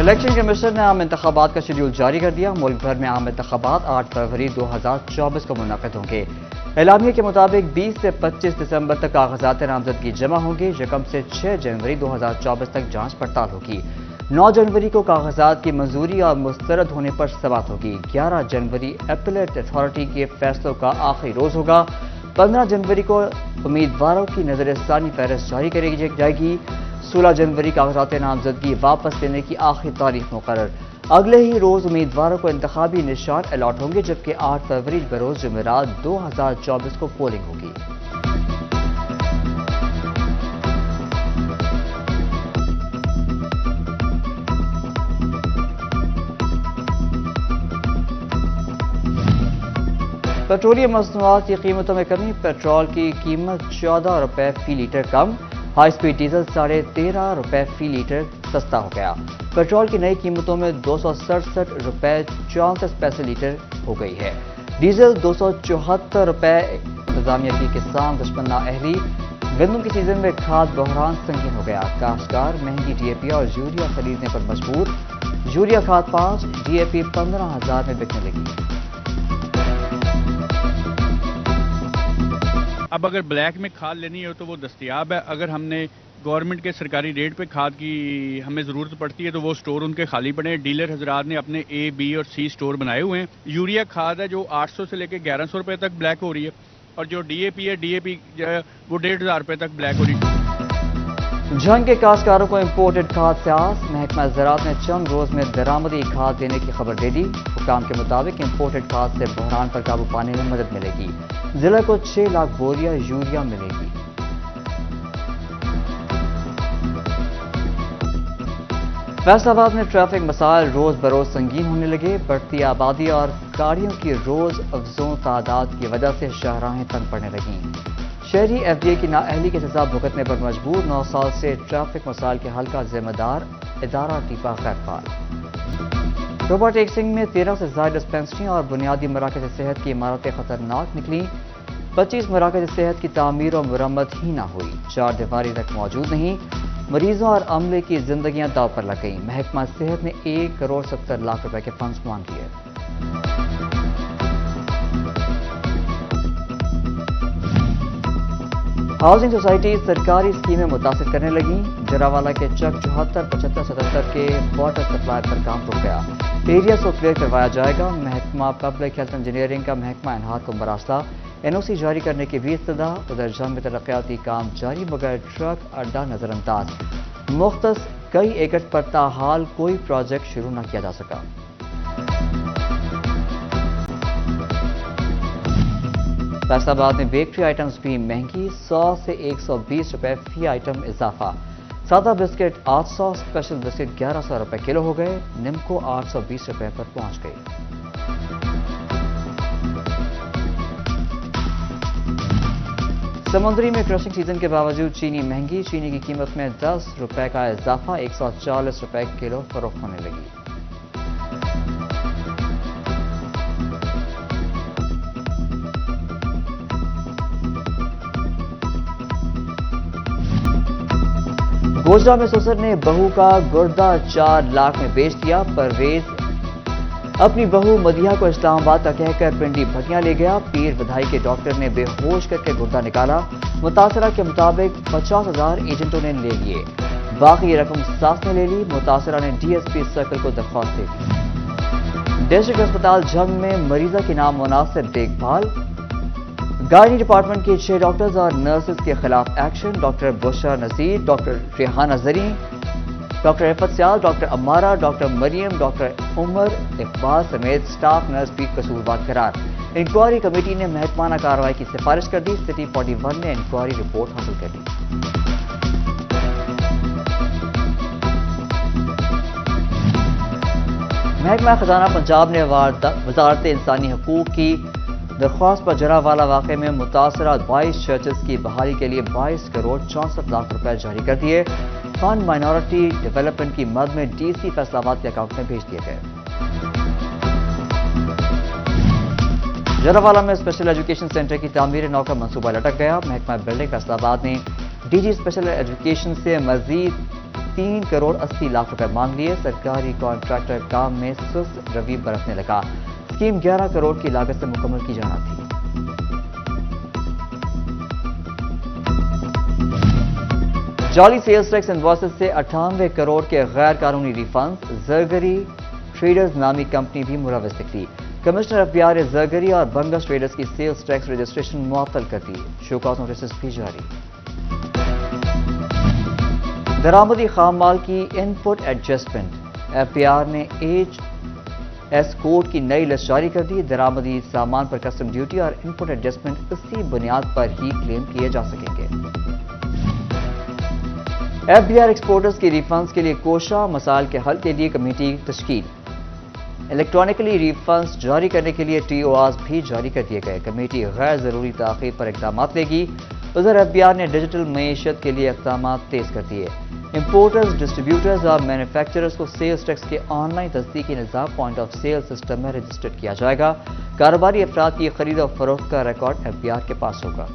Election commission نے عام انتخابات کا شیڈول جاری کر دیا۔ ملک بھر میں عام انتخابات 8 فروری 2024 کو منعقد ہوں گے۔ اعلامیے کے مطابق 20 سے 25 دسمبر تک کاغذات نامزدگی جمع ہوں گے۔ یکم سے 6 جنوری 2024 تک جانچ پڑتال ہوگی۔ 9 جنوری کو کاغذات کی منظوری اور مسترد ہونے پر سماعت ہوگی۔ 11 جنوری اپیلیٹ اتھارٹی کے فیصلوں کا آخری روز ہوگا۔ 15 جنوری کو امیدواروں کی نظر ثانی فہرست جاری کری جائے گی۔ 16 جنوری کاغذات نامزدگی واپس لینے کی آخری تاریخ مقرر۔ اگلے ہی روز امیدواروں کو انتخابی نشان الاٹ ہوں گے، جبکہ 8 فروری بروز جمعرات 2024 کو پولنگ ہوگی۔ پیٹرولیم مصنوعات کی قیمتوں میں کمی۔ پیٹرول کی قیمت 14 روپے فی لیٹر کم۔ ہائی سپیڈ ڈیزل 13.5 روپے فی لیٹر سستا ہو گیا۔ پیٹرول کی نئی قیمتوں میں 267 روپے 34 پیسے لیٹر ہو گئی ہے۔ ڈیزل 274 روپے۔ انتظامیہ کی کسان دشمن نااہلی۔ گندم کی سیزن میں کھاد بحران سنگین ہو گیا۔ کاشتکار مہنگی ڈی اے پی اور یوریا خریدنے پر مجبور۔ یوریا کھاد 5، ڈی اے پی 15,000 میں بکنے لگی۔ اب اگر بلیک میں کھاد لینی ہو تو وہ دستیاب ہے۔ اگر ہم نے گورنمنٹ کے سرکاری ریٹ پہ کھاد کی ہمیں ضرورت پڑتی ہے تو وہ سٹور ان کے خالی پڑے ہیں۔ ڈیلر حضرات نے اپنے اے، بی اور سی سٹور بنائے ہوئے ہیں۔ یوریا کھاد ہے جو 800 سے لے کے 1100 روپے تک بلیک ہو رہی ہے، اور جو ڈی اے پی ہے، ڈی اے پی جو ہے وہ 1,500 روپے تک بلیک ہو رہی ہے۔ جھنگ کے کاشتکاروں کو امپورٹڈ کھاد سے آس۔ محکمہ زراعت نے چند روز میں درآمدی کھاد دینے کی خبر دے دی۔ حکام کے مطابق امپورٹڈ کھاد سے بحران پر قابو پانے میں مدد ملے گی۔ ضلع کو 6 لاکھ بوریاں یوریا ملے گی۔ فیصل آباد میں ٹریفک مسائل روز بروز سنگین ہونے لگے۔ بڑھتی آبادی اور گاڑیوں کی روز افزوں تعداد کی وجہ سے شاہراہیں تنگ پڑنے لگیں۔ شہری ایف ڈی اے کی نااہلی کی سزا بھگتنے پر مجبور۔ 9 سال سے ٹریفک مسائل کے حل کا ذمہ دار ادارہ ٹیپا غیر فعال۔ روبا ٹیک سنگھ میں 13 سے زائد ڈسپنسریاں اور بنیادی مراکز صحت کی عمارتیں خطرناک نکلیں۔ 25 مراکز صحت کی تعمیر و مرمت ہی نہ ہوئی۔ 4 دیواری تک موجود نہیں۔ مریضوں اور عملے کی زندگیاں داو پر لگ گئیں۔ محکمہ صحت نے 1,70,00,000 روپے کے فنڈز مانگ لیے۔ ہاؤسنگ سوسائٹی سرکاری اسکیمیں متاثر کرنے لگیں۔ جراوالہ کے چک 74، 75، 77 کے واٹر سپلائی پر کام رک گیا۔ ایریاز کو کلیئر کروایا جائے گا۔ محکمہ پبلک ہیلتھ انجینئرنگ کا محکمہ انہار کو مراسلہ۔ این او سی جاری کرنے کی بھی استدعا۔ ادھر جنگ میں ترقیاتی کام جاری مگر ٹرک اڈہ نظر انداز۔ مختص کئی ایکڑ پر تاحال کوئی پروجیکٹ شروع نہ کیا جا سکا۔ فیصل آباد میں بیکری آئٹمز بھی مہنگی۔ 100 سے 120 روپے فی آئٹم اضافہ۔ سادہ بسکٹ 800، اسپیشل بسکٹ 1100 روپے کلو ہو گئے۔ نمکو 820 روپے پر پہنچ گئی۔ سمندری میں کرشنگ سیزن کے باوجود چینی مہنگی۔ چینی کی قیمت میں 10 روپے کا اضافہ، 140 روپے کلو فروخت ہونے لگی۔ گوجرا میں سسر نے بہو کا گردہ 4 لاکھ میں بیچ دیا۔ پرویز اپنی بہو مدیحہ کو اسلام آباد کا کہہ کر پنڈی بھٹیاں لے گیا۔ پیر بدھائی کے ڈاکٹر نے بے ہوش کر کے گردہ نکالا۔ متاثرہ کے مطابق 50,000 ایجنٹوں نے لے لیے، باقی رقم ساس نے لے لی۔ متاثرہ نے ڈی ایس پی سرکل کو درخواست دے دی۔ ڈسٹرکٹ اسپتال جھنگ میں مریضہ کی نامناسب دیکھ بھال۔ گائنی ڈپارٹمنٹ کے 6 ڈاکٹرز اور نرسز کے خلاف action. Doctor Bushra Nazir, doctor Rehana Zareen, doctor Iffat Sial, doctor Ammara, doctor Maryam, doctor Umar Iqbal سمیت سٹاف نرس بھی قصوروار قرار۔ انکوائری کمیٹی نے محکمانہ کارروائی کی سفارش کر دی۔ سٹی 41 نے انکوائری رپورٹ حاصل کر لی۔ محکمہ خزانہ پنجاب نے وزارت انسانی حقوق کی درخواست پر جراوالہ واقعے میں متاثرہ 22 چرچز کی بحالی کے لیے 22 کروڑ 64 لاکھ روپے جاری کر دیے۔ فنڈ مائنورٹی ڈیولپمنٹ کی مد میں ڈی سی فیصل آباد کے اکاؤنٹ میں بھیج دیے گئے۔ جراوالہ میں اسپیشل ایجوکیشن سینٹر کی تعمیر نو کا منصوبہ لٹک گیا۔ محکمہ بلڈنگ فیصل آباد نے ڈی جی اسپیشل ایجوکیشن سے مزید 3 करोड़ 80 लाख रुपए मांग लिए। सरकारी कॉन्ट्रैक्टर काम में सुस्त रवि बरतने लगा। स्कीम 11 करोड़ की लागत से मुकम्मल की जाना थी। जाली सेल्स टैक्स इनवॉइसेस से 98 करोड़ के गैर कानूनी रिफंड। जरगरी ट्रेडर्स नामी कंपनी भी मुलव्वस निकली। कमिश्नर एफबीआर ने जरगरी और बंगस ट्रेडर्स की सेल्स टैक्स रजिस्ट्रेशन मुअत्तल कर दी। शो कॉज नोटिस भी जारी। दरामदी खाम माल की इनपुट एडजस्टमेंट। एफबीआर ने एच.एस. कोड की नई लिस्ट जारी कर दी। दरामदी सामान पर कस्टम ड्यूटी और इनपुट एडजस्टमेंट इसी बुनियाद पर ही क्लेम किए जा सकेंगे। एफबीआर एक्सपोर्टर्स की रिफंड्स के लिए कोशा मसाइल के हल के लिए कमेटी तश्कील। इलेक्ट्रॉनिकली रिफंड्स जारी करने के लिए टीओआर्स भी जारी कर दिए गए। कमेटी गैर जरूरी ताखीर पर इकदाम लेगी। उधर एफबीआर ने डिजिटल मईशत के लिए इकदाम तेज कर दिए। इंपोर्टर्स, डिस्ट्रीब्यूटर्स और मैन्युफैक्चरर्स को सेल्स टैक्स के ऑनलाइन तस्दीकी निज़ाम पॉइंट ऑफ सेल सिस्टम में रजिस्टर्ड किया जाएगा। कारोबारी अफराद की खरीद और फरोख्त का रिकॉर्ड एफबीआर के पास होगा।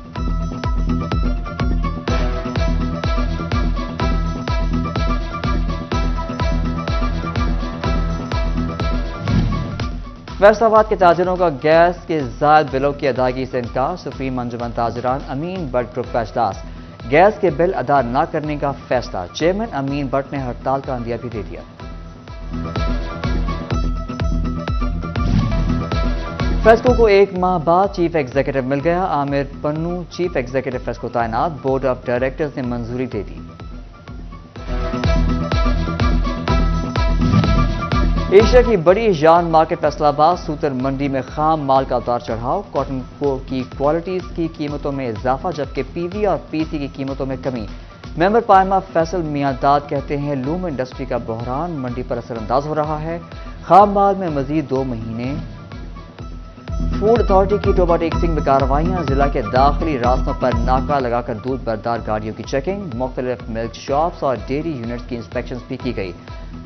फैसलाबाद के ताजिरों का गैस के ज़ायद बिलों की अदायगी से इनकार। सुप्रीम अंजुमन ताजिरान अमीन भट्ट ग्रुप का इजलास। गैस के बिल अदा न करने का फैसला। चेयरमैन अमीन भट्ट ने हड़ताल का अंदिया भी दे दिया। फेस्को को 1 माह बाद चीफ एग्जीक्यूटिव मिल गया। Aamir Pannu chief executive FESCO तैनात। बोर्ड ऑफ डायरेक्टर्स ने मंजूरी दे दी। एशिया की बड़ी जान मार्केट फैसलाबाद। सूतर मंडी में खाम माल का उतार चढ़ाव। कॉटन की क्वालिटीज की कीमतों में इजाफा जबकि पीवी और पीसी की कीमतों में कमी। मेंबर पायमा फैसल मियांदाद कहते हैं लूम इंडस्ट्री का बहरान मंडी पर असरअंदाज हो रहा है। खाम माल में मजीद 2 महीने। फूड अथॉरिटी की टोबा टेक्सिंग में कार्रवाइयां। जिला के दाखिली रास्तों पर नाका लगाकर दूध बरदार गाड़ियों की चेकिंग। मुख्तलिफ मिल्क शॉप्स और डेयरी यूनिट्स की इंस्पेक्शन भी की गई।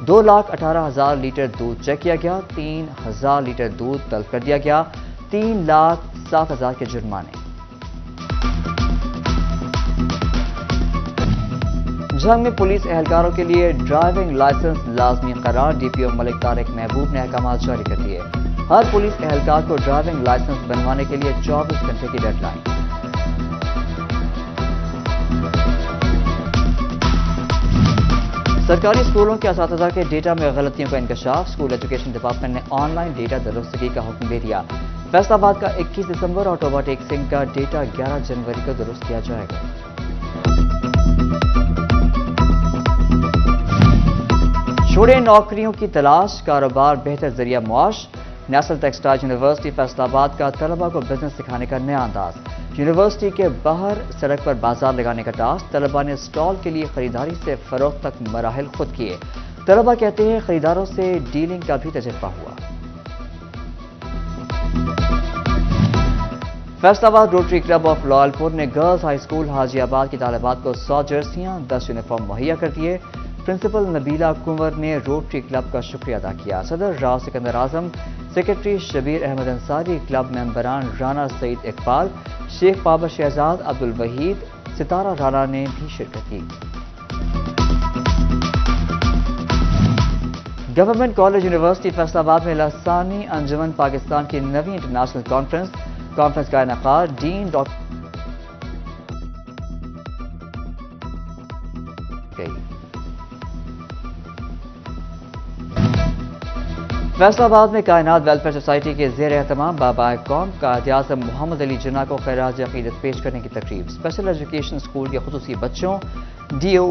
2,18,000 लीटर दूध चेक किया गया। 3,000 लीटर दूध तलब कर दिया गया। 3,07,000 के जुर्माने। जंग में पुलिस एहलकारों के लिए ड्राइविंग लाइसेंस लाजमी करार। डीपीओ मलिक तारिक महबूब ने अहकाम जारी कर दिए। हर पुलिस एहलकार को ड्राइविंग लाइसेंस बनवाने के लिए 24 घंटे की डेडलाइन। सरकारी स्कूलों के असातिज़ा के डेटा में गलतियों का इंकशाफ। स्कूल एजुकेशन डिपार्टमेंट ने ऑनलाइन डेटा दुरुस्तगी का हुक्म दे दिया। फैसलाबाद का 21 दिसंबर और टोबा टेक्सिंग का डेटा 11 जनवरी को दुरुस्त किया जाएगा। छोड़े नौकरियों की तलाश, कारोबार बेहतर जरिया मुआश। नेशनल टेक्सटाइल यूनिवर्सिटी फैसलाबाद का तलबा को बिजनेस सिखाने का नया अंदाज। यूनिवर्सिटी के बाहर सड़क पर बाजार लगाने का टास्क। तलबा ने स्टॉल के लिए खरीदारी से फरोख्त तक मराहिल खुद किए। तलबा कहते हैं खरीदारों से डीलिंग का भी तजर्बा हुआ। फैसलाबाद रोटरी क्लब ऑफ लॉयलपुर ने गर्ल्स हाई स्कूल हाजीआबाद की तालिबात को 100 जर्सियां 10 यूनिफॉर्म मुहैया कर दिए। प्रिंसिपल नबीला कुंवर ने रोटरी क्लब का शुक्रिया अदा किया। सदर राव सिकंदर आजम, सेक्रेटरी शबीर अहमद अंसारी, क्लब मेंबरान राना सईद इकबाल, शेख बाबर शहजाद, अब्दुल वहीद, सितारा राना ने भी शिरकत की। गवर्नमेंट कॉलेज यूनिवर्सिटी फैसलाबाद में लसानी अंजुमन पाकिस्तान की नवी इंटरनेशनल कॉन्फ्रेंस का इनेकाद। डीन डॉक्टर फैसलाबाद में कायनात वेलफेयर सोसाइटी के ज़ेर एहतमाम बाबा कौम कायद-ए-आज़म मोहम्मद अली जिन्ना को खैराज अक़ीदत पेश करने की तकरीब। स्पेशल एजुकेशन स्कूल के खुसूसी बच्चों D O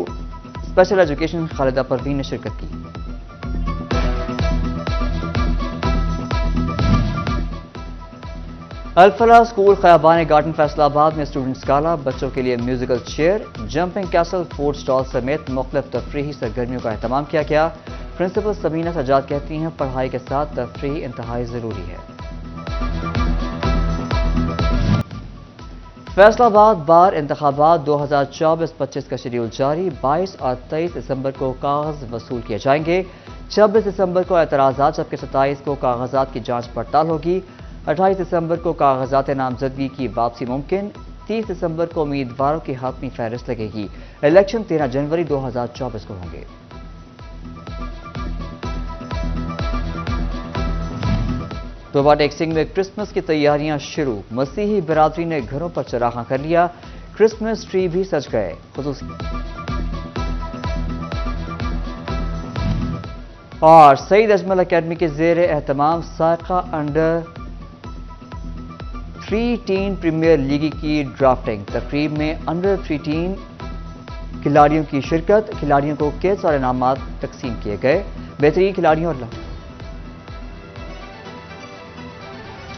special education Khalida Parveen ने शिरकत की। अल-फलाह स्कूल खयाबान गार्डन फैसलाबाद में स्टूडेंट्स गाला। बच्चों के लिए musical chair, jumping castle, food stall समेत मुख्तलिफ तफरीही सरगर्मियों का अहतमाम किया गया। प्रिंसिपल सबीना सजाद कहती हैं पढ़ाई के साथ तफरीह इंतहाई जरूरी है। फैसलाबाद बार इंतखाबात 2024-25 का शेड्यूल जारी। 22 और 23 दिसंबर को कागज वसूल किए जाएंगे। 26 दिसंबर को एतराज़ात जबकि 27 को कागजात की जांच पड़ताल होगी। 28 दिसंबर को कागजात नामजदगी की वापसी मुमकिन। 30 दिसंबर को उम्मीदवारों की हातमी फहरिस्त लगेगी। इलेक्शन 13 जनवरी 2024 को होंगे। रोबोटिक सिंह में क्रिसमस की तैयारियां शुरू। मसीही बिरादरी ने घरों पर चरागां कर लिया, क्रिसमस ट्री भी सज गए। और सईद अजमल एकेडमी के जेर एहतमाम साका अंडर 13 प्रीमियर लीग की ड्राफ्टिंग तकरीब में अंडर 13 खिलाड़ियों की शिरकत। खिलाड़ियों को कई सारे इनामात तकसीम किए गए। बेहतरीन खिलाड़ियों और